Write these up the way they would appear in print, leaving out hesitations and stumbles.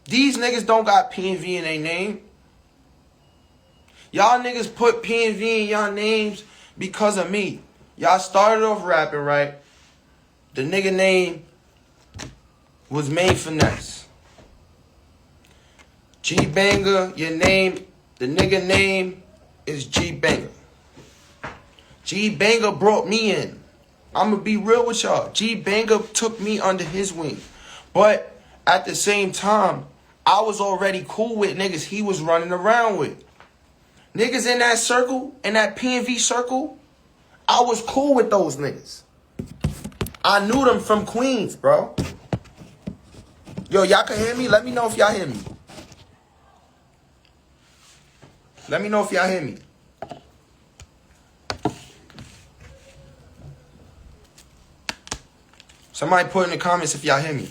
These niggas don't got PNV in their name. Y'all niggas put PNV in y'all names because of me. Y'all started off rapping, right? The nigga name was Main Finesse. G Banger, your name, the nigga name is G Banger. G Banger brought me in. I'm gonna be real with y'all. G Banger took me under his wing. But at the same time, I was already cool with niggas he was running around with. Niggas in that circle, in that PNV circle, I was cool with those niggas. I knew them from Queens, bro. Yo, y'all can hear me? Let me know if y'all hear me. Let me know if y'all hear me. Somebody put in the comments if y'all hear me.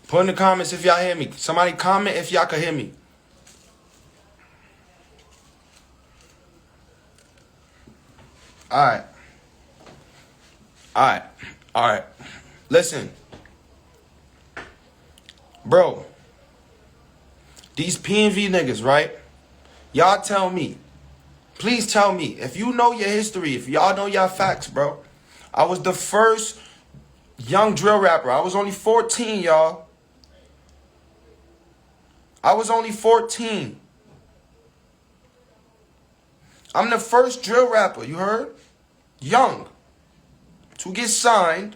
Put in the comments if y'all hear me. Somebody comment if y'all can hear me. Alright. Alright. Listen. Bro. These PNV niggas, right? Y'all tell me. Please tell me. If you know your history, if y'all know your facts, bro. I was the first young drill rapper. I was only 14, y'all. I was only 14. I'm the first drill rapper, you heard? Young. To get signed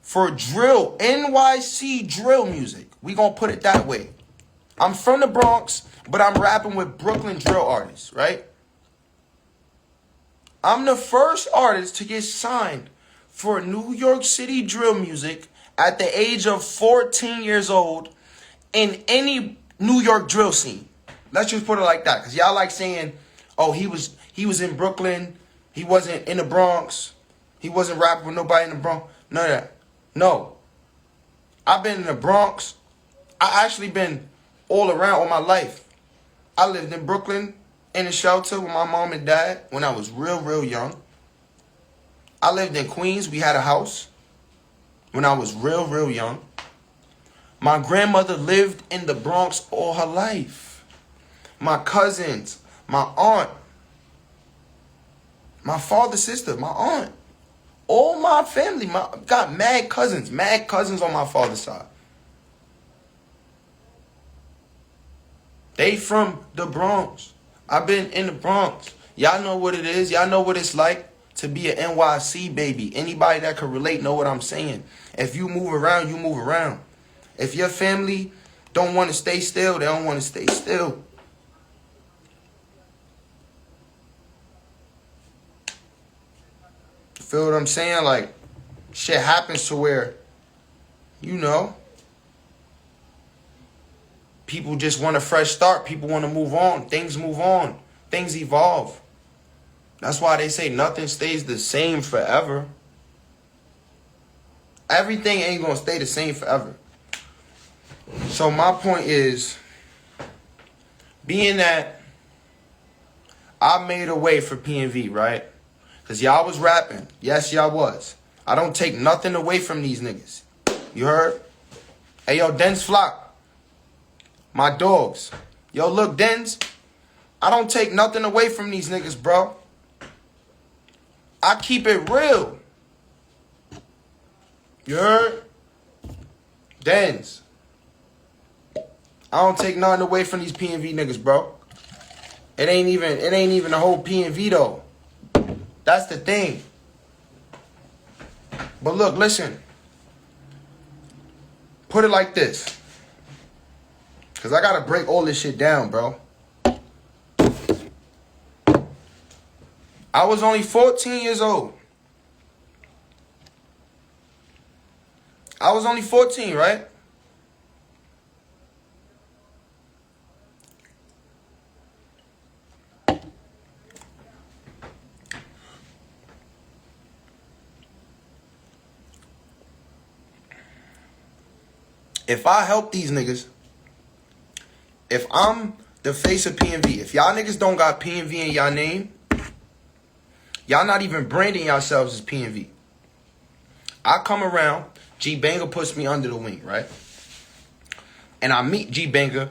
for drill, NYC drill music. We gonna put it that way. I'm from the Bronx, but I'm rapping with Brooklyn drill artists, right? I'm the first artist to get signed for New York City drill music at the age of 14 years old in any New York drill scene. Let's just put it like that. Because y'all like saying, oh, he was in Brooklyn. He wasn't in the Bronx. He wasn't rapping with nobody in the Bronx. None of that. No. I've been in the Bronx. I actually been all around all my life. I lived in Brooklyn in a shelter with my mom and dad when I was real young. I lived in Queens. We had a house when I was real young. My grandmother lived in the Bronx all her life. My cousins, my aunt, my father's sister, my aunt, all my family, got mad cousins on my father's side. They from the Bronx. I've been in the Bronx. Y'all know what it is. Y'all know what it's like to be an NYC baby. Anybody that can relate know what I'm saying. If you move around, you move around. If your family don't want to stay still, they don't want to stay still. Feel what I'm saying? Like, shit happens to where, you know, people just want a fresh start. People want to move on. Things move on. Things evolve. That's why they say nothing stays the same forever. Everything ain't going to stay the same forever. So my point is, being that I made a way for PNV, right? Because y'all was rapping. Yes, y'all was. I don't take nothing away from these niggas. You heard? Hey, yo, Denz Flock. My dogs. Yo, look, Denz. I don't take nothing away from these niggas, bro. I keep it real. You heard? Denz. I don't take nothing away from these PNV niggas, bro. It ain't even the whole PNV though. That's the thing. But look, listen. Put it like this. Cause I gotta break all this shit down, bro. I was only 14 years old. I was only 14, right? If I help these niggas, if I'm the face of PNV. If y'all niggas don't got PNV in y'all name, y'all not even branding yourselves as PNV. I come around, G Banger puts me under the wing, right? And I meet G Banger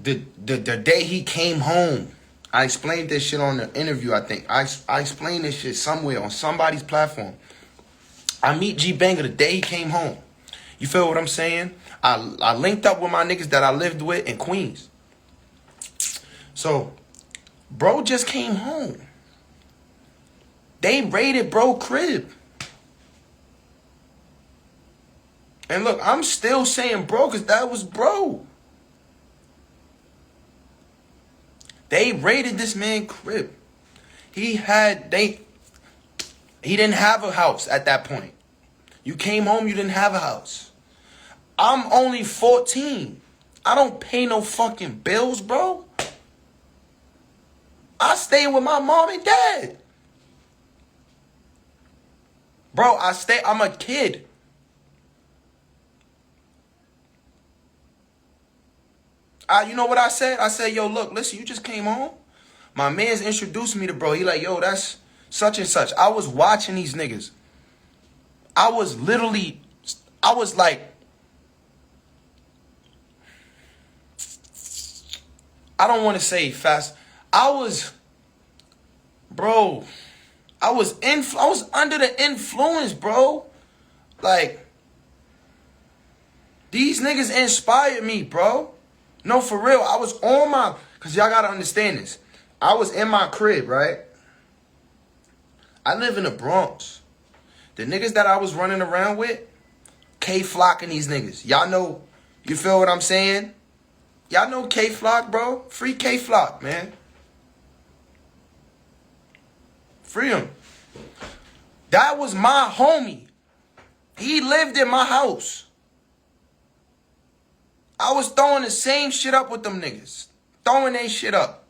the day he came home. I explained this shit on the interview, I think. I explained this shit somewhere on somebody's platform. I meet G Banger the day he came home. You feel what I'm saying? I linked up with my niggas that I lived with in Queens. So, bro just came home. They raided bro crib. And look, I'm still saying bro because that was bro. They raided this man crib. He didn't have a house at that point. You came home, you didn't have a house. I'm only 14. I don't pay no fucking bills, bro. I stay with my mom and dad. Bro, I'm a kid. You know what I said? I said, yo, look, listen, you just came home. My man's introduced me to bro. He like, yo, that's such and such. I was watching these niggas. I was like, I don't want to say fast. I was under the influence, bro. Like, these niggas inspired me, bro. No, for real. I was on because y'all got to understand this. I was in my crib, right? I live in the Bronx. The niggas that I was running around with, K-Flock and these niggas. Y'all know, you feel what I'm saying? Y'all know K-Flock, bro? Free K-Flock, man. Free him. That was my homie. He lived in my house. I was throwing the same shit up with them niggas. Throwing that shit up.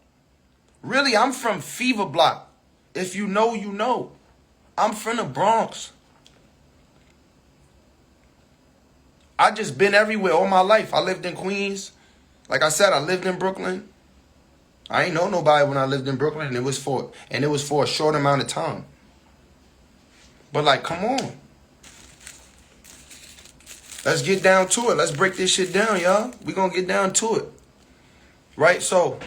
Really, I'm from Fever Block. If you know, you know. I'm from the Bronx. I just been everywhere all my life. I lived in Queens. Like I said, I lived in Brooklyn. I ain't know nobody when I lived in Brooklyn, and it was for a short amount of time. But like, come on. Let's get down to it. Let's break this shit down, y'all. We gonna get down to it. Right? So,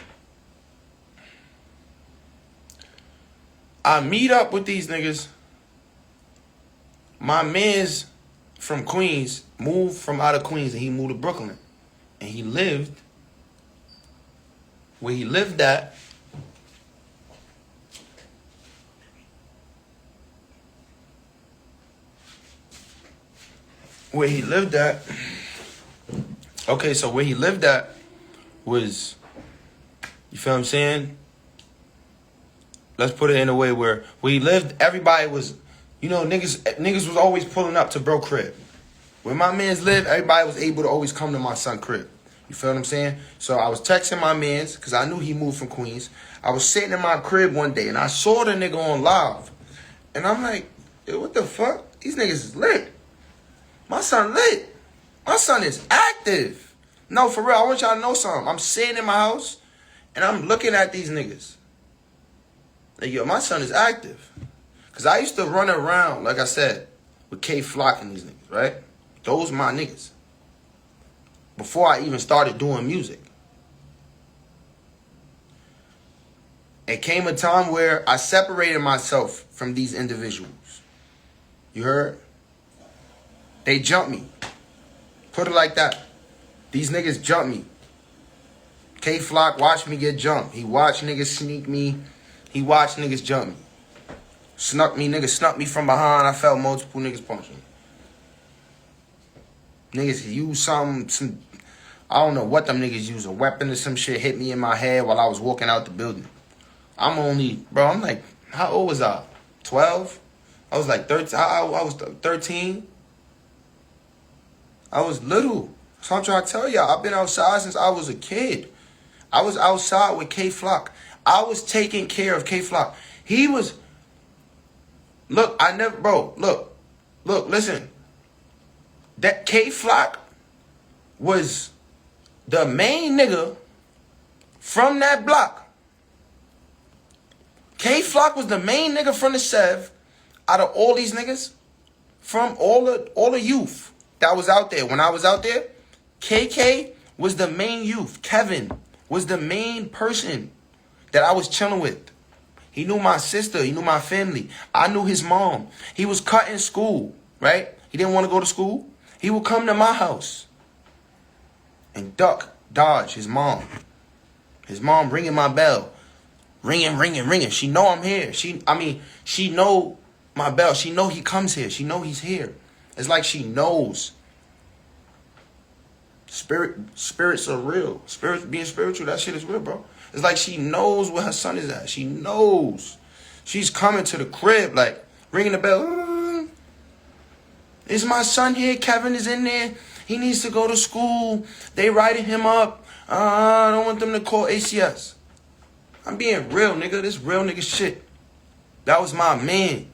I meet up with these niggas. My man's from Queens moved from out of Queens, and he moved to Brooklyn. And he lived where he lived at. Where he lived at. Okay, so where he lived at was, you feel what I'm saying? Let's put it in a way where he lived, everybody was, you know, niggas was always pulling up to bro crib. Where my mans lived, everybody was able to always come to my son crib. You feel what I'm saying? So I was texting my mans, because I knew he moved from Queens. I was sitting in my crib one day, and I saw the nigga on live. And I'm like, yo, what the fuck? These niggas is lit. My son lit. My son is active. No, for real, I want y'all to know something. I'm sitting in my house, and I'm looking at these niggas. Like, yo, my son is active. Because I used to run around, like I said, with K-Flock and these niggas, right? Those my niggas. Before I even started doing music. It came a time where I separated myself from these individuals. You heard? They jumped me. Put it like that. These niggas jumped me. K-Flock watched me get jumped. He watched niggas sneak me. He watched niggas jump me. Niggas snuck me from behind. I felt multiple niggas punching me. Niggas used some, I don't know what them niggas used, a weapon or some shit, hit me in my head while I was walking out the building. I'm like, how old was I? 12? I was like 13. I was 13. I was little. So I'm trying to tell y'all, I've been outside since I was a kid. I was outside with K-Flock. I was taking care of K-Flock. He was, look, listen. That K-Flock was the main nigga from that block. K-Flock was the main nigga from the Sev out of all these niggas, from all the youth that was out there. When I was out there, KK was the main youth. Kevin was the main person that I was chilling with. He knew my sister. He knew my family. I knew his mom. He was cutting school, right? He didn't want to go to school. He would come to my house and dodge his mom. His mom ringing my bell. Ringing. She know I'm here. She know my bell. She know he comes here. She know he's here. It's like she knows. Spirits are real. Being spiritual, that shit is real, bro. It's like she knows where her son is at. She knows. She's coming to the crib, like, ringing the bell. Is my son here? Kevin is in there. He needs to go to school. They writing him up. I don't want them to call ACS. I'm being real, nigga. This real nigga shit. That was my man.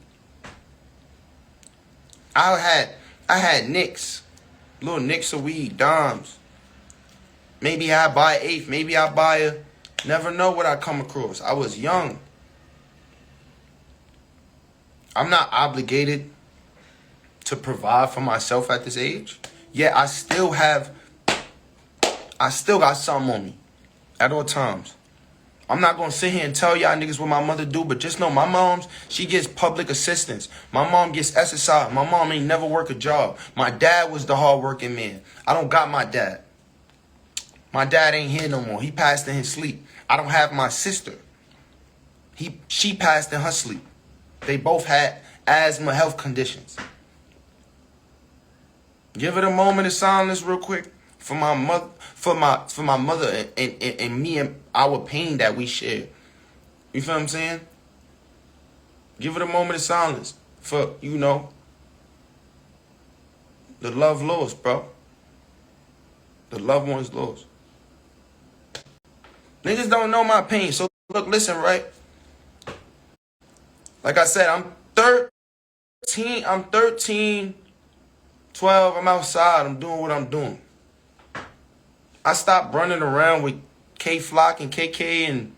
I had nicks. Little nicks of weed, dimes. Maybe I buy an eighth. Maybe I buy a... Never know what I come across. I was young. I'm not obligated to provide for myself at this age. Yet I still got something on me at all times. I'm not going to sit here and tell y'all niggas what my mother do, but just know my mom's, she gets public assistance. My mom gets SSI. My mom ain't never work a job. My dad was the hard-working man. I don't got my dad. My dad ain't here no more. He passed in his sleep. I don't have my sister. She passed in her sleep. They both had asthma health conditions. Give it a moment of silence real quick for my mother, for my mother and me and our pain that we share. You feel what I'm saying? Give it a moment of silence for, the love lost, bro. The loved ones lost. Niggas don't know my pain. So look, listen, right? Like I said, I'm 13, 12, I'm outside, I'm doing what I'm doing. I stopped running around with K-Flock and KK and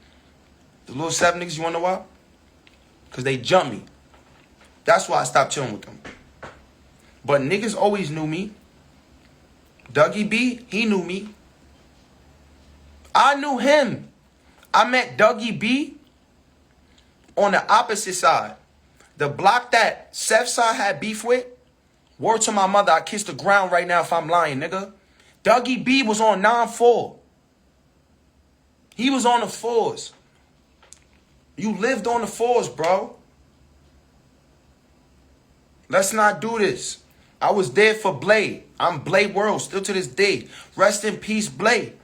the little 7 niggas, you wanna know why? Because they jumped me. That's why I stopped chilling with them. But niggas always knew me. Dougie B, he knew me. I knew him. I met Dougie B on the opposite side. The block that Sefside had beef with. Word to my mother, I kiss the ground right now if I'm lying, nigga. Dougie B was on 9-4. He was on the 4s. You lived on the 4s, bro. Let's not do this. I was there for Blade. I'm Blade World, still to this day. Rest in peace, Blade.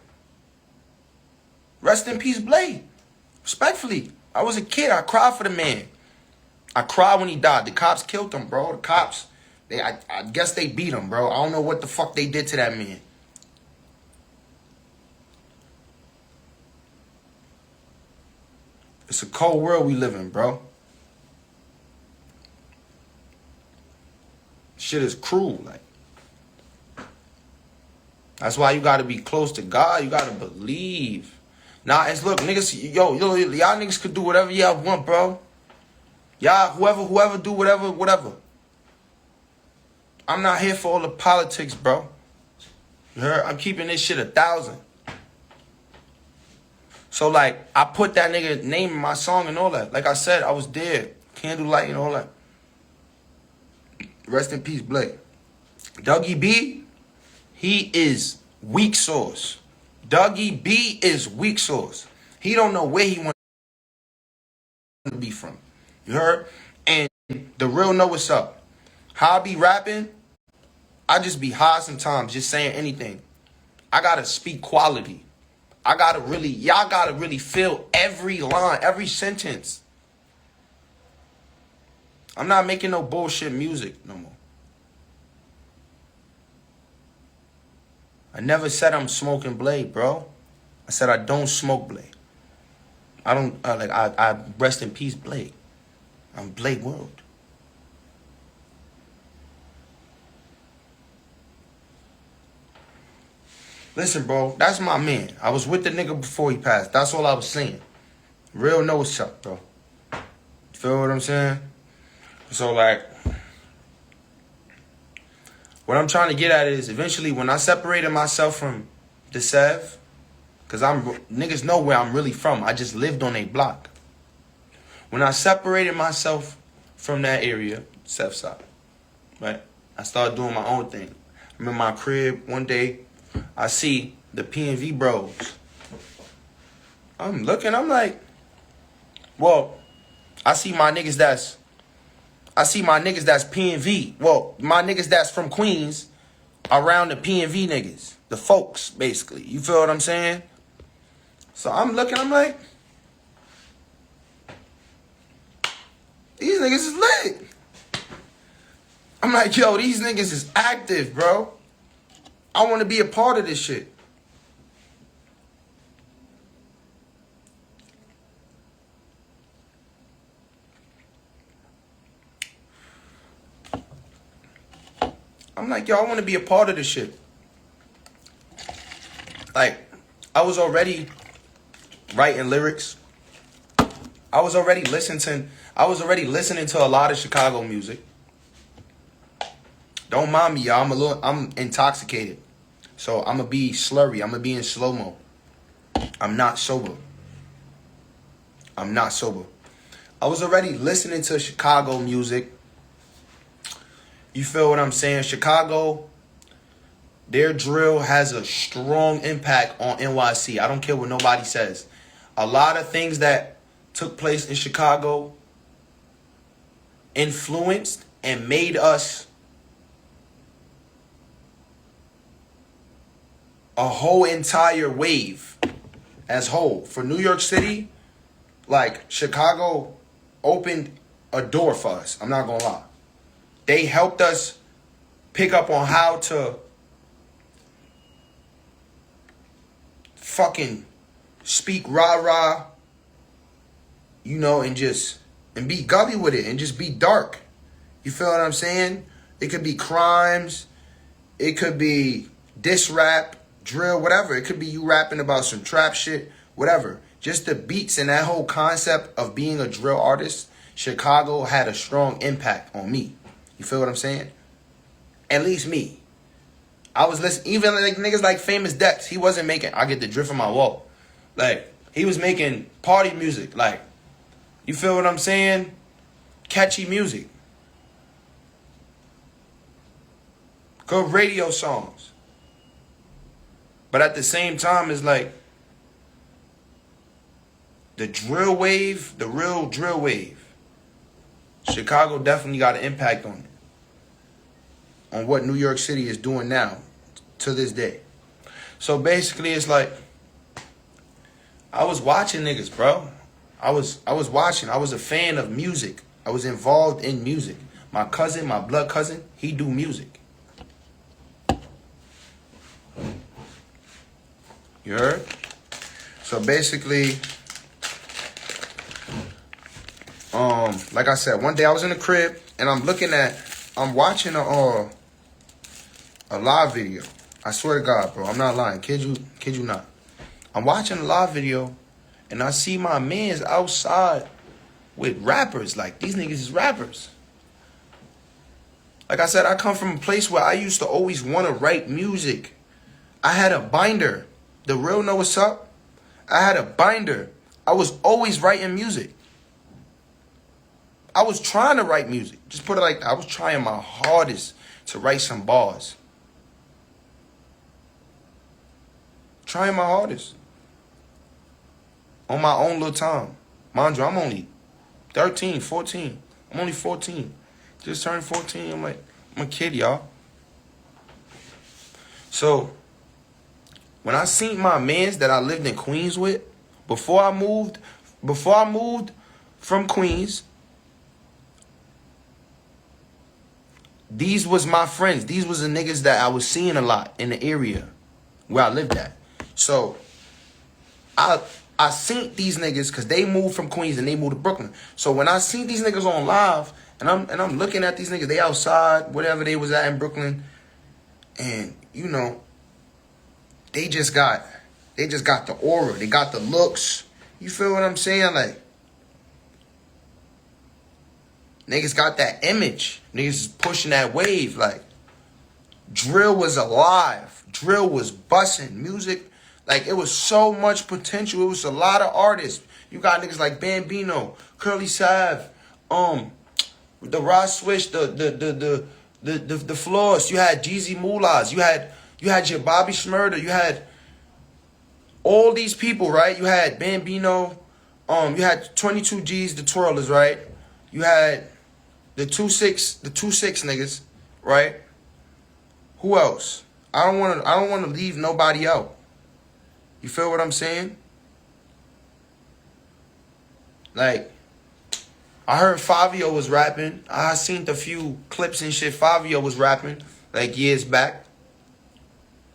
Rest in peace, Blade. Respectfully, I was a kid. I cried for the man. I cried when he died. The cops killed him, bro. The cops, I guess they beat him, bro. I don't know what the fuck they did to that man. It's a cold world we live in, bro. Shit is cruel, like. That's why you gotta be close to God. You gotta believe. Nah, it's look, niggas, y'all niggas could do whatever y'all want, bro. Y'all, whoever do whatever. I'm not here for all the politics, bro. You heard? I'm keeping this shit 1,000. So, like, I put that nigga name in my song and all that. Like I said, I was there. Candlelight and all that. Rest in peace, Blake. Dougie B, he is weak sauce. Dougie B is weak sauce. He don't know where he wants to be from. You heard? And the real know what's up. How I be rapping, I just be high sometimes, just saying anything. I gotta speak quality. Y'all gotta really feel every line, every sentence. I'm not making no bullshit music no more. I never said I'm smoking Blade, bro. I said I don't smoke Blade. I rest in peace, Blade. I'm Blade World. Listen, bro, that's my man. I was with the nigga before he passed. That's all I was saying. Real know what's up, bro. Feel what I'm saying? So, like, what I'm trying to get at is eventually when I separated myself from the Sev, because niggas know where I'm really from. I just lived on a block. When I separated myself from that area, Sev side, right? I started doing my own thing. I'm in my crib one day. I see the PNV bros. I'm looking. I'm like, well, I see my niggas that's PNV. Well, my niggas that's from Queens around the PNV niggas. The folks, basically. You feel what I'm saying? So I'm looking, I'm like, these niggas is lit. I'm like, yo, these niggas is active, bro. I want to be a part of this shit. I'm like, yo, I want to be a part of this shit. Like, I was already writing lyrics. I was already listening to a lot of Chicago music. Don't mind me, y'all. I'm intoxicated. So I'm gonna be slurry. I'm gonna be in slow-mo. I'm not sober. I was already listening to Chicago music. You feel what I'm saying? Chicago, their drill has a strong impact on NYC. I don't care what nobody says. A lot of things that took place in Chicago influenced and made us a whole entire wave as whole. For New York City, like, Chicago opened a door for us. I'm not gonna lie. They helped us pick up on how to fucking speak rah-rah, you know, and be gubby with it and just be dark. You feel what I'm saying? It could be crimes. It could be diss rap, drill, whatever. It could be you rapping about some trap shit, whatever. Just the beats and that whole concept of being a drill artist, Chicago had a strong impact on me. You feel what I'm saying? At least me. I was listening, even like niggas like Famous Dex, he wasn't making, I get the drift on my wall. Like, he was making party music. Like, you feel what I'm saying? Catchy music. Good radio songs. But at the same time, it's like, the drill wave, the real drill wave, Chicago definitely got an impact on it. On what New York City is doing now, to this day. So basically, it's like, I was watching niggas, bro. I was watching. I was a fan of music. I was involved in music. My cousin, my blood cousin, he do music. You heard? So basically, like I said, one day I was in the crib and I'm watching a live video. I swear to God, bro, I'm not lying. Kid you not. I'm watching a live video and I see my mans outside with rappers. Like, these niggas is rappers. Like I said, I come from a place where I used to always want to write music. I had a binder. The real know what's up. I had a binder. I was always writing music. I was trying to write music. Just put it like that. I was trying my hardest to write some bars. Trying my hardest. On my own little time. Mind you, I'm only 13, 14. I'm only 14. Just turned 14. I'm a kid, y'all. So, when I seen my mans that I lived in Queens with, before I moved from Queens, these was my friends. These was the niggas that I was seeing a lot in the area where I lived at. So, I seen these niggas because they moved from Queens and they moved to Brooklyn. So when I seen these niggas on live and I'm looking at these niggas, they outside, whatever they was at in Brooklyn, and you know, they just got the aura. They got the looks. You feel what I'm saying? Like, niggas got that image. Niggas is pushing that wave. Like, drill was alive. Drill was busting. Music, like, it was so much potential. It was a lot of artists. You got niggas like Bambino, Curly Sav, the Ross Swish, the Floss. You had Jeezy Moolahs. You had your Bobby Shmurda. You had all these people, right? You had Bambino. You had 22 G's, the twirlers, right? You had the 2-6 niggas, right? Who else? I don't want to leave nobody out. You feel what I'm saying? Like, I heard Fabio was rapping. I seen a few clips and shit. Fabio was rapping like years back.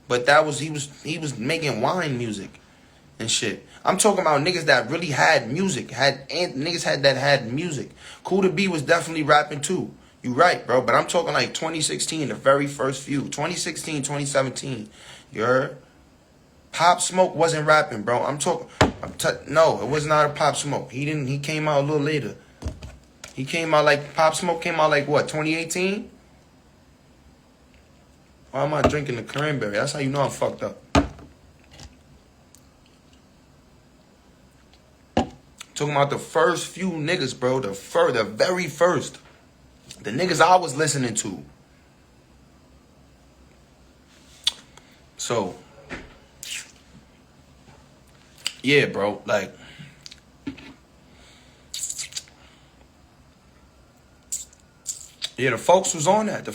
But that was he was making wine music and shit. I'm talking about niggas that really had music. Niggas had music. Cool to Be was definitely rapping too. You right, bro. But I'm talking like 2016, the very first few. 2016, 2017. You heard? Pop Smoke wasn't rapping, bro. No, it was not a Pop Smoke. He came out a little later. He came out like, Pop Smoke came out like what, 2018? Why am I drinking the cranberry? That's how you know I'm fucked up. Talking about the first few niggas, bro. The very first. The niggas I was listening to. So, yeah, bro. Like, yeah, the folks was on that.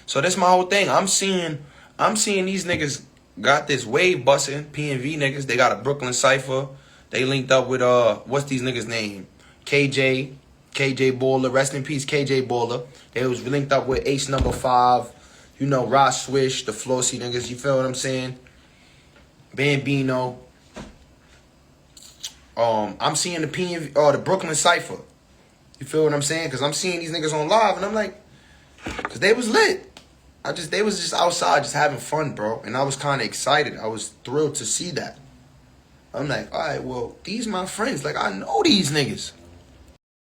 So that's my whole thing. I'm seeing these niggas got this wave busting. PNV niggas. They got a Brooklyn Cypher. They linked up with what's these niggas name? KJ Baller. Rest in peace, KJ Baller. They was linked up with Ace Number 5. You know, Ross Swish, the Flossy niggas. You feel what I'm saying? Bambino. I'm seeing the PNV the Brooklyn Cypher. You feel what I'm saying? Because I'm seeing these niggas on live, and I'm like, because they was lit. They was just outside just having fun, bro. And I was kind of excited. I was thrilled to see that. I'm like, all right, well, these my friends. Like, I know these niggas.